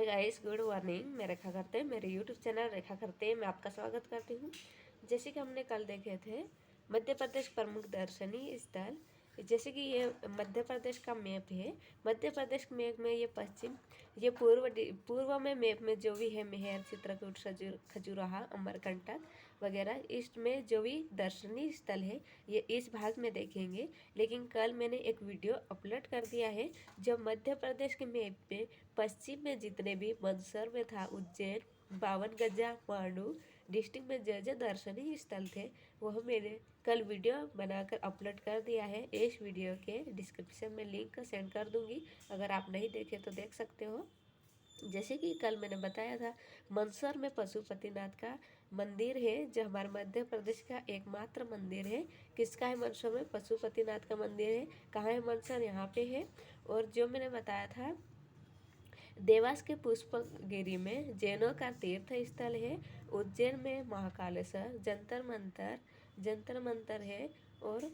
Hi guys, good morning. मैं रेखा करते मेरे यूट्यूब चैनल रेखा करते में आपका स्वागत करती हूँ। जैसे कि हमने कल देखे थे मध्य प्रदेश प्रमुख दर्शनीय स्थल। जैसे कि ये मध्य प्रदेश का मैप है। मध्य प्रदेश मैप में ये पश्चिम, ये पूर्व में मैप में जो भी है मेहर, चित्रकूट, खजुराहा, अमरकंटक वगैरह, ईस्ट में जो भी दर्शनीय स्थल है ये इस भाग में देखेंगे। लेकिन कल मैंने एक वीडियो अपलोड कर दिया है जो मध्य प्रदेश के मैप में पश्चिम में जितने भी मंदसौर में था, उज्जैन, 52 गजा, मांडू डिस्ट्रिक्ट में जो जो दर्शनीय स्थल थे वह मैंने कल वीडियो बनाकर अपलोड कर दिया है। इस वीडियो के डिस्क्रिप्शन में लिंक सेंड कर दूंगी, अगर आप नहीं देखे तो देख सकते हो। जैसे कि कल मैंने बताया था, मंदसौर में पशुपतिनाथ का मंदिर है जो हमारे मध्य प्रदेश का एकमात्र मंदिर है। किसका है? मंदसौर में पशुपतिनाथ का मंदिर है। कहाँ है मंदसौर? यहाँ पे है। और जो मैंने बताया था देवास के पुष्पगिरी में जैनों का तीर्थ स्थल है। उज्जैन में महाकालेश्वर, जंतर मंतर है। और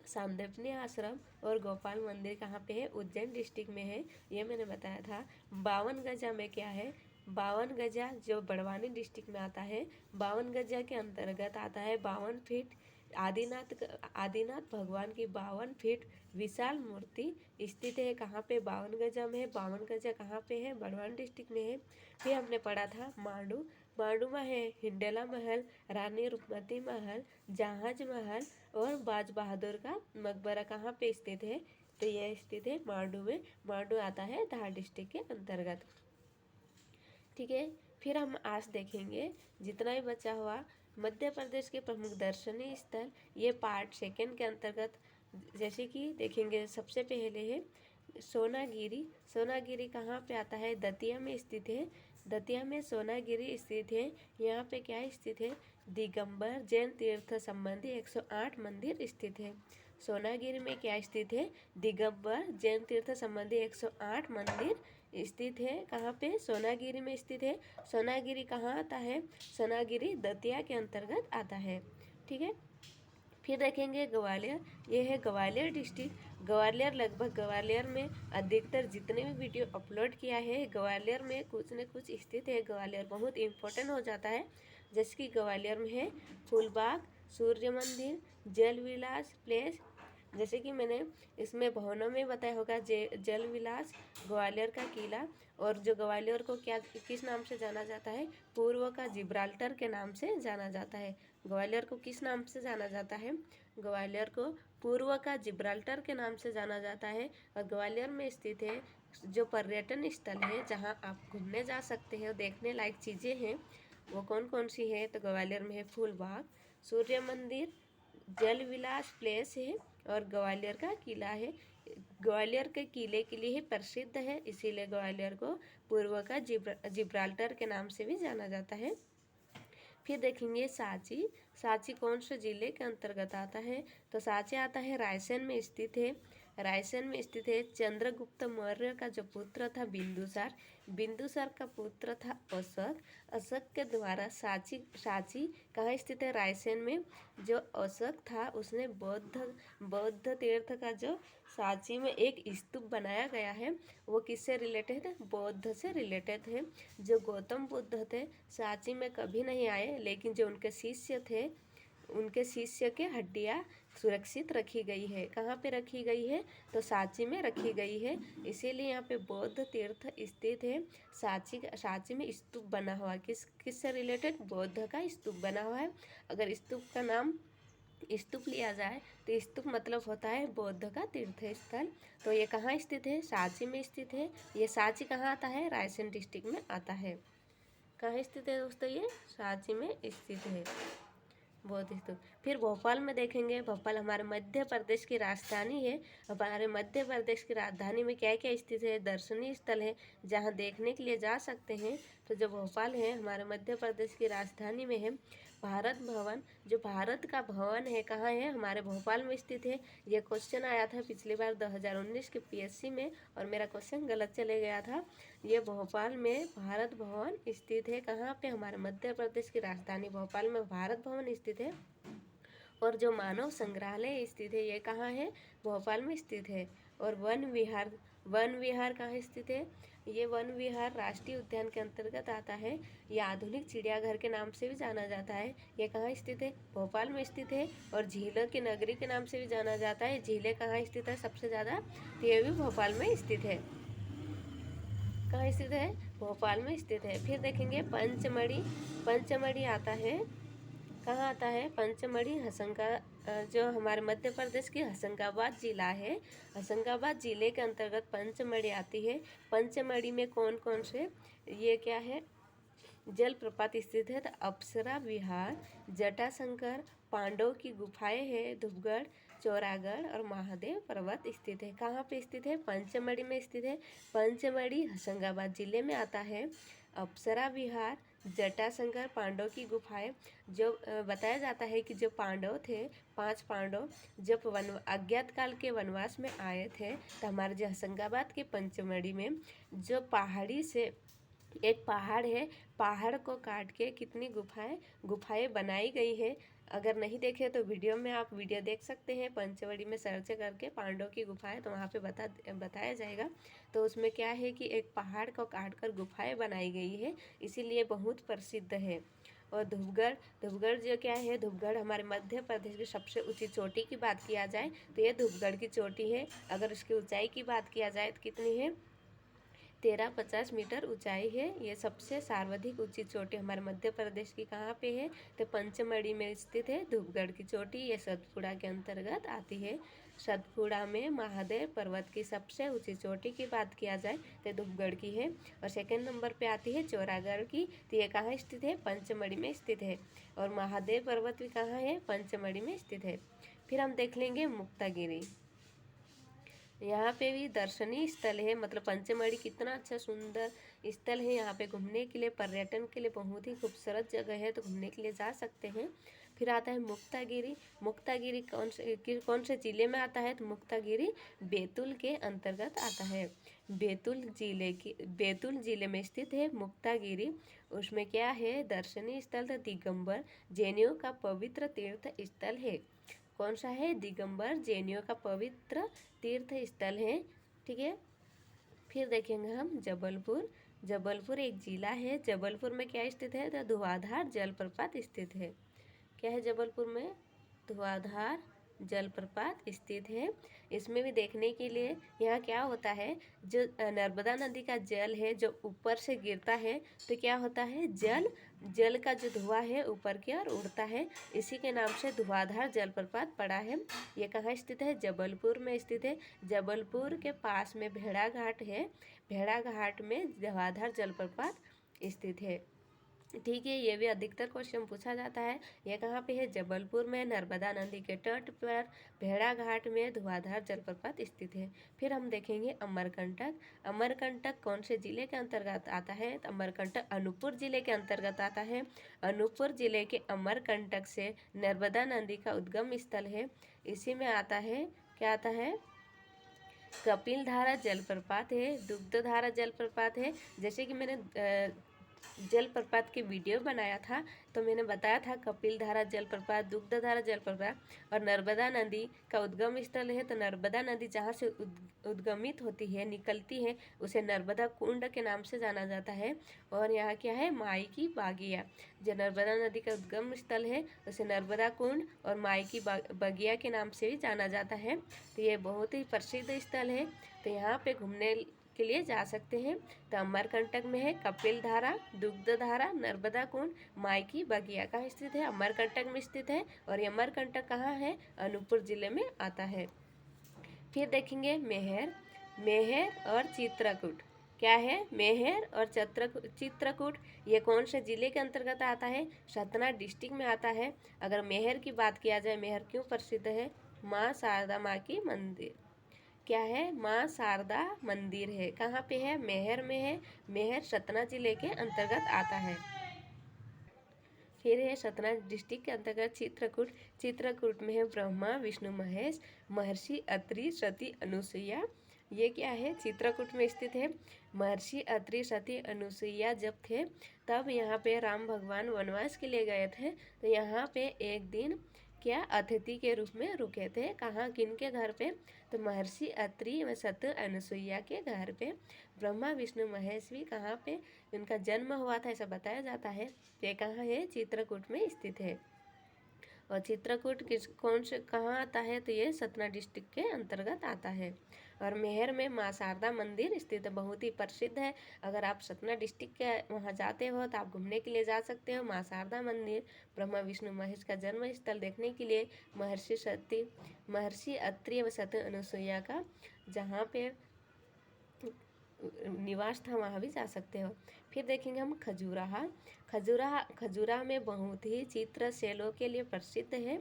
सांदीपनी आश्रम और गोपाल मंदिर कहाँ पे है? उज्जैन डिस्ट्रिक्ट में है। ये मैंने बताया था। 52 गजा में क्या है? 52 गजा जो बड़वानी डिस्ट्रिक्ट में आता है, 52 गजा के अंतर्गत आता है 52 फीट आदिनाथ भगवान की 52 फीट विशाल मूर्ति स्थित है। कहाँ पे? 52 गजा में है। 52 गजा कहाँ पे है? बड़वानी डिस्ट्रिक्ट में है। फिर हमने पढ़ा था मांडू में है हिंडेला महल, रानी रूपमती महल, जहाज महल और बाज बहादुर का मकबरा। कहाँ पे स्थित है? तो यह स्थित है मांडू में। मांडू आता है धार डिस्ट्रिक्ट के अंतर्गत। ठीक है, फिर हम आज देखेंगे जितना भी बचा हुआ मध्य प्रदेश के प्रमुख दर्शनीय स्थल, ये पार्ट सेकेंड के अंतर्गत। जैसे कि देखेंगे, सबसे पहले है सोनागिरी कहाँ पे आता है? दतिया में स्थित है। दतिया में सोनागिरी स्थित है। यहाँ पे क्या स्थित है? दिगंबर जैन तीर्थ संबंधी 108 मंदिर स्थित है। सोनागिरी में क्या स्थित है? दिगंबर जैन तीर्थ संबंधी 108 मंदिर स्थित है। कहाँ पे? सोनागिरी में स्थित है। सोनागिरी कहाँ आता है? सोनागिरी दतिया के अंतर्गत आता है। ठीक है, फिर देखेंगे ग्वालियर। ये है ग्वालियर डिस्ट्रिक्ट। ग्वालियर में अधिकतर जितने भी वीडियो अपलोड किया है ग्वालियर में कुछ न कुछ स्थित है। ग्वालियर बहुत इम्पोर्टेंट हो जाता है। जैसे कि ग्वालियर में है फूलबाग, सूर्य मंदिर, जल विलास प्लेस। जैसे कि मैंने इसमें भवनों में बताया होगा, जल विलास, ग्वालियर का किला। और जो ग्वालियर को क्या किस नाम से जाना जाता है? पूर्व का जिब्राल्टर के नाम से जाना जाता है। ग्वालियर को किस नाम से जाना जाता है? ग्वालियर को पूर्व का जिब्राल्टर के नाम से जाना जाता है। और ग्वालियर में स्थित है जो पर्यटन स्थल है जहां आप घूमने जा सकते हैं और देखने लायक चीज़ें हैं, वो कौन कौन सी है? तो ग्वालियर में है फूलबाग, सूर्य मंदिर, जल विलास प्लेस है और ग्वालियर का किला है। ग्वालियर के किले के लिए ही प्रसिद्ध है, इसीलिए ग्वालियर को पूर्व का जिब्राल्टर के नाम से भी जाना जाता है। फिर देखेंगे सांची कौन से जिले के अंतर्गत आता है? तो सांची आता है रायसेन में स्थित है। रायसेन में स्थित है। चंद्रगुप्त मौर्य का जो पुत्र था बिंदुसार का पुत्र था अशोक के द्वारा सांची कहाँ स्थित है? रायसेन में। जो अशोक था उसने बौद्ध तीर्थ का जो सांची में एक स्तूप बनाया गया है, वो किससे रिलेटेड है? बौद्ध से रिलेटेड है। जो गौतम बुद्ध थे सांची में कभी नहीं आए, लेकिन जो उनके शिष्य थे उनके शिष्य के हड्डियाँ सुरक्षित रखी गई है। कहाँ पे रखी गई है? तो सांची में रखी गई है। इसीलिए यहाँ पे बौद्ध तीर्थ स्थित है। सांची में स्तूप बना हुआ, किससे रिलेटेड? बौद्ध का स्तूप बना हुआ है। अगर स्तूप का नाम स्तूप लिया जाए तो स्तूप मतलब होता है बौद्ध का तीर्थ स्थल। तो ये कहाँ स्थित है? सांची में स्थित है। ये सांची कहाँ आता है? रायसेन डिस्ट्रिक्ट में आता है। कहाँ स्थित है दोस्तों? ये सांची में स्थित है बौद्ध स्तूप। फिर भोपाल में देखेंगे। भोपाल हमारे मध्य प्रदेश की राजधानी है। हमारे मध्य प्रदेश की राजधानी में क्या क्या स्थित है? दर्शनीय स्थल है जहाँ देखने के लिए जा सकते हैं। तो जो भोपाल है हमारे मध्य प्रदेश की राजधानी में है। भारत भवन, जो भारत का भवन है कहाँ है? हमारे भोपाल में स्थित है। ये क्वेश्चन आया था पिछली बार 2019 के पीएससी में और मेरा क्वेश्चन गलत चले गया था। ये भोपाल में भारत भवन स्थित है। कहाँ पे? हमारे मध्य प्रदेश की राजधानी भोपाल में भारत भवन स्थित है। और जो मानव संग्रहालय स्थित है ये कहाँ है? भोपाल में स्थित है। और वन विहार कहाँ स्थित है? ये वन विहार राष्ट्रीय उद्यान के अंतर्गत आता है। ये आधुनिक चिड़ियाघर के नाम से भी जाना जाता है। ये कहाँ स्थित है? भोपाल में स्थित है। और झीलों की नगरी के नाम से भी जाना जाता है। झीलें कहाँ स्थित है सबसे ज़्यादा? तो ये भी भोपाल में स्थित है। कहाँ स्थित है? भोपाल में स्थित है। फिर देखेंगे पंचमढ़ी। पंचमढ़ी आता है, कहाँ आता है? पंचमढ़ी जो हमारे मध्य प्रदेश की होशंगाबाद जिला है, होशंगाबाद जिले के अंतर्गत पंचमढ़ी आती है। पंचमढ़ी में कौन कौन से ये क्या है जलप्रपात स्थित है? तो अप्सरा विहार, जटाशंकर, पांडव की गुफाएं हैं, धूपगढ़, चौरागढ़ और महादेव पर्वत स्थित है। कहाँ पे स्थित है? पंचमढ़ी में स्थित है। पंचमढ़ी होशंगाबाद जिले में आता है। अप्सरा विहार, जटाशंकर, पांडव की गुफाएं। जो बताया जाता है कि जो पांडव थे, 5 पांडव जब अज्ञात काल के वनवास में आए थे, तो हमारे जो होशंगाबाद के पंचमढ़ी में जो पहाड़ी से एक पहाड़ है, पहाड़ को काट के कितनी गुफाएं बनाई गई है। अगर नहीं देखे तो वीडियो में आप वीडियो देख सकते हैं। पंचमढ़ी में सर्च करके पांडव की गुफाएं, तो वहाँ पे बताया जाएगा। तो उसमें क्या है कि एक पहाड़ को काट कर गुफाएं बनाई गई है, इसीलिए बहुत प्रसिद्ध है। और धूपगढ़, धूपगढ़ जो क्या है? धूपगढ़ हमारे मध्य प्रदेश की सबसे ऊंची चोटी की बात किया जाए तो ये धूपगढ़ की चोटी है। अगर उसकी ऊंचाई की बात किया जाए तो कितनी है? 1350 मीटर ऊंचाई है। ये सबसे सर्वाधिक ऊंची चोटी हमारे मध्य प्रदेश की कहाँ पे है? तो पंचमढ़ी में स्थित है धूपगढ़ की चोटी। ये सतपुड़ा के अंतर्गत आती है। सतपुड़ा में महादेव पर्वत की सबसे ऊंची चोटी की बात किया जाए तो धूपगढ़ की है। और सेकंड नंबर पे आती है चौरागढ़ की। तो ये कहाँ स्थित है? पंचमढ़ी में स्थित है। और महादेव पर्वत भी कहाँ है? पंचमढ़ी में स्थित है। फिर हम देख लेंगे मुक्तागिरी। यहाँ पे भी दर्शनीय स्थल है, मतलब पंचमढ़ी कितना अच्छा सुंदर स्थल है। यहाँ पे घूमने के लिए, पर्यटन के लिए बहुत ही खूबसूरत जगह है, तो घूमने के लिए जा सकते हैं। फिर आता है मुक्तागिरी। मुक्तागिरी कौन से जिले में आता है? तो मुक्तागिरी बैतूल के अंतर्गत आता है। बैतूल जिले में स्थित है मुक्तागिरी। उसमें क्या है? दर्शनीय स्थल तो दिगंबर जैनियों का पवित्र तीर्थ स्थल है। कौन सा है? दिगंबर जैनियों का पवित्र तीर्थ स्थल है। ठीक है। फिर देखेंगे हम जबलपुर। जबलपुर एक जिला है। जबलपुर में क्या स्थित है? तो धुआंधार जलप्रपात स्थित है। क्या है जबलपुर में? धुआंधार जलप्रपात स्थित है। इसमें भी देखने के लिए यहाँ क्या होता है, जो नर्मदा नदी का जल है जो ऊपर से गिरता है, तो क्या होता है? जल का जो धुआं है ऊपर की ओर उड़ता है, इसी के नाम से धुआंधार जलप्रपात पड़ा है। ये कहाँ स्थित है? जबलपुर में स्थित है। जबलपुर के पास में भेड़ा घाट है। भेड़ा घाट में धुआंधार जलप्रपात स्थित है। ठीक है, ये भी अधिकतर क्वेश्चन पूछा जाता है। ये कहाँ पे है? जबलपुर में, नर्मदा नदी के तट पर भेड़ा घाट में धुआंधार जलप्रपात स्थित है। फिर हम देखेंगे अमरकंटक। अमरकंटक कौन से जिले के अंतर्गत आता है? तो अमरकंटक अनूपपुर जिले के अंतर्गत आता है। अनूपपुर जिले के अमरकंटक से नर्मदा नदी का उद्गम स्थल है। इसी में आता है, क्या आता है? कपिल धारा जलप्रपात है, दुग्धधारा जलप्रपात है। जैसे कि मैंने जलप्रपात के वीडियो बनाया था, तो मैंने बताया था कपिल धारा जलप्रपात, दुग्धधारा जलप्रपात और नर्मदा नदी का उद्गम स्थल है। तो नर्मदा नदी जहाँ से उद्गमित होती है, निकलती है, उसे नर्मदा कुंड के नाम से जाना जाता है। और यहाँ क्या है? माई की बागिया। जो नर्मदा नदी का उद्गम स्थल है उसे नर्मदा कुंड और माई की बगिया के नाम से भी जाना जाता है। तो ये बहुत ही प्रसिद्ध स्थल है, तो यहाँ पे घूमने के लिए जा सकते हैं। तो अमरकंटक में है कपिल धारा, दुग्ध धारा, नर्मदा कुंड, माई की बगिया। कहाँ स्थित है? अमरकंटक में स्थित है। और ये अमरकंटक कहाँ है? अनूपपुर जिले में आता है। फिर देखेंगे मेहर और चित्रकूट। क्या है? मेहर और चित्रकूट ये कौन से जिले के अंतर्गत आता है? सतना डिस्ट्रिक्ट में आता है। अगर मेहर की बात किया जाए, मेहर क्यों प्रसिद्ध है? माँ शारदा माँ की मंदिर। क्या है? माँ शारदा मंदिर है। कहाँ पे है? मेहर में है। मेहर सतना जिले के अंतर्गत आता है। फिर है सतना डिस्ट्रिक्ट के अंतर्गत चित्रकूट। चित्रकूट में है ब्रह्मा विष्णु महेश, महर्षि अत्रि सती अनुसुईया। ये क्या है? चित्रकूट में स्थित है। महर्षि अत्रि सती अनुसुईया जब थे, तब यहाँ पे राम भगवान वनवास के लिए गए थे। तो यहाँ पे एक दिन क्या अतिथि के रूप में रुके थे। कहाँ, किनके घर पे, तो महर्षि अत्रि व सत अनुसुईया के घर पे। ब्रह्मा विष्णु महेश भी कहाँ पे उनका जन्म हुआ था ऐसा बताया जाता है। ये कहाँ है, चित्रकूट में स्थित है। और चित्रकूट कौन से कहाँ आता है, तो ये सतना डिस्ट्रिक्ट के अंतर्गत आता है। और मेहर में माँ शारदा मंदिर स्थित है, बहुत ही प्रसिद्ध है। अगर आप सतना डिस्ट्रिक्ट के वहाँ जाते हो तो आप घूमने के लिए जा सकते हो। माँ शारदा मंदिर ब्रह्मा विष्णु महेश का जन्म स्थल देखने के लिए महर्षि अत्रि व सती अनुसुईया का जहाँ पे निवास था वहाँ भी जा सकते हो। फिर देखेंगे हम खजुराहा में बहुत ही चित्र शैलों के लिए प्रसिद्ध है।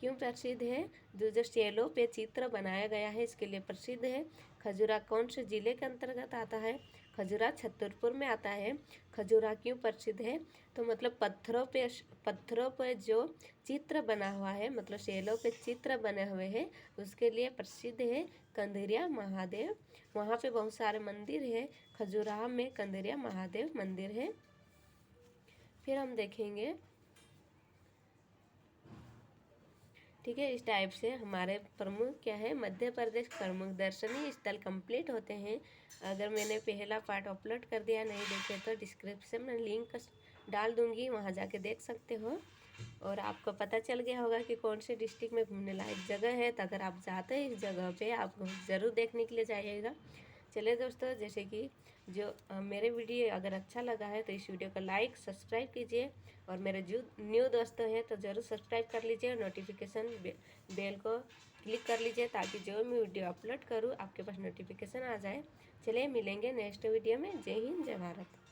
क्यों प्रसिद्ध है, जो शैलों पे चित्र बनाया गया है इसके लिए प्रसिद्ध है। खजुराह कौन से जिले के अंतर्गत आता है, खजुराह छतरपुर में आता है। खजुराह क्यों प्रसिद्ध है, तो मतलब पत्थरों पे जो चित्र बना हुआ है, मतलब शैलों पे चित्र बने हुए हैं उसके लिए प्रसिद्ध है। कंदरिया महादेव, वहाँ पे बहुत सारे मंदिर है। खजुराहो में कंदरिया महादेव मंदिर है। फिर हम देखेंगे, ठीक है, इस टाइप से हमारे प्रमुख क्या है, मध्य प्रदेश प्रमुख दर्शनीय स्थल कंप्लीट होते हैं। अगर मैंने पहला पार्ट अपलोड कर दिया नहीं देखे तो डिस्क्रिप्शन में लिंक डाल दूंगी, वहाँ जाके देख सकते हो। और आपको पता चल गया होगा कि कौन से डिस्ट्रिक्ट में घूमने लायक जगह है। तो अगर आप जाते हैं इस जगह पे आप ज़रूर देखने के लिए जाइएगा। चलिए दोस्तों, जैसे कि जो मेरे वीडियो अगर अच्छा लगा है तो इस वीडियो को लाइक सब्सक्राइब कीजिए। और मेरे जो न्यू दोस्त हैं तो ज़रूर सब्सक्राइब कर लीजिए और नोटिफिकेशन बेल को क्लिक कर लीजिए ताकि जो मैं वीडियो अपलोड करूँ आपके पास नोटिफिकेशन आ जाए। चलिए मिलेंगे नेक्स्ट वीडियो में। जय हिंद, जय भारत।